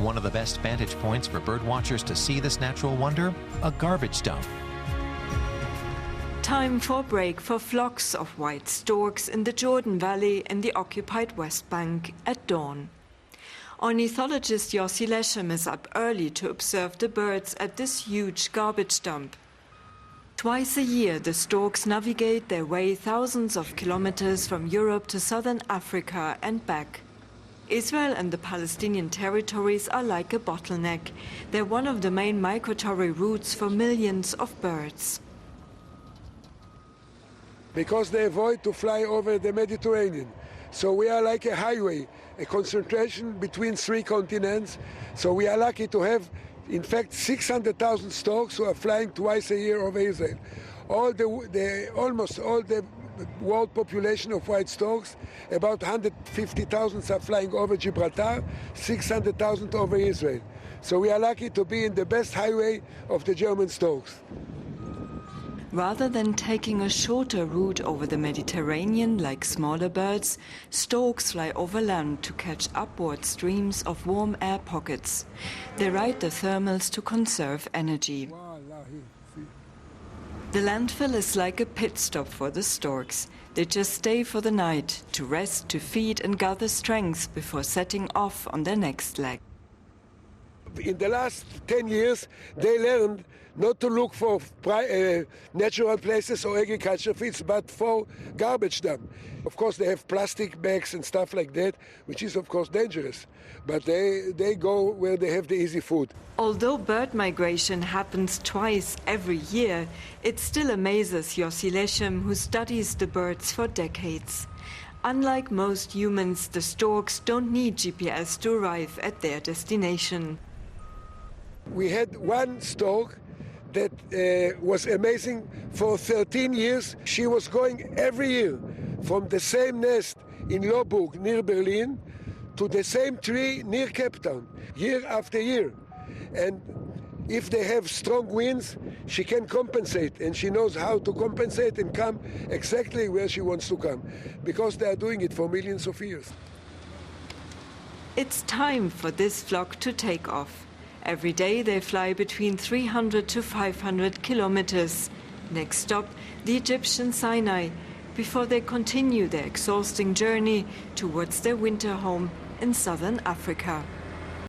One of the best vantage points for bird watchers to see this natural wonder, a garbage dump. Time for a break for flocks of white storks in the Jordan Valley in the occupied West Bank at dawn. Ornithologist Yossi Leshem is up early to observe the birds at this huge garbage dump. Twice a year, the storks navigate their way thousands of kilometers from Europe to southern Africa and back. Israel and the Palestinian territories are like a bottleneck. They're one of the main migratory routes for millions of birds. Because they avoid to fly over the Mediterranean. So we are like a highway, a concentration between three continents. So we are lucky to have, in fact, 600,000 storks who are flying twice a year over Israel. Almost all the world population of white storks, about 150,000 are flying over Gibraltar, 600,000 over Israel. So we are lucky to be in the best highway of the German storks. Rather than taking a shorter route over the Mediterranean like smaller birds, storks fly over land to catch upward streams of warm air pockets. They ride the thermals to conserve energy. The landfill is like a pit stop for the storks. They just stay for the night, to rest, to feed and gather strength before setting off on their next leg. In the last 10 years, they learned not to look for natural places or agriculture fields, but for garbage dump. Of course, they have plastic bags and stuff like that, which is, of course, dangerous. But they go where they have the easy food. Although bird migration happens twice every year, it still amazes Yossi Leshem, who studies the birds for decades. Unlike most humans, the storks don't need GPS to arrive at their destination. We had one stork that was amazing for 13 years. She was going every year from the same nest in Lohburg near Berlin to the same tree near Cape Town, year after year. And if they have strong winds, she can compensate, and she knows how to compensate and come exactly where she wants to come, because they are doing it for millions of years. It's time for this flock to take off. Every day they fly between 300 to 500 kilometers. Next stop, the Egyptian Sinai, before they continue their exhausting journey towards their winter home in southern Africa.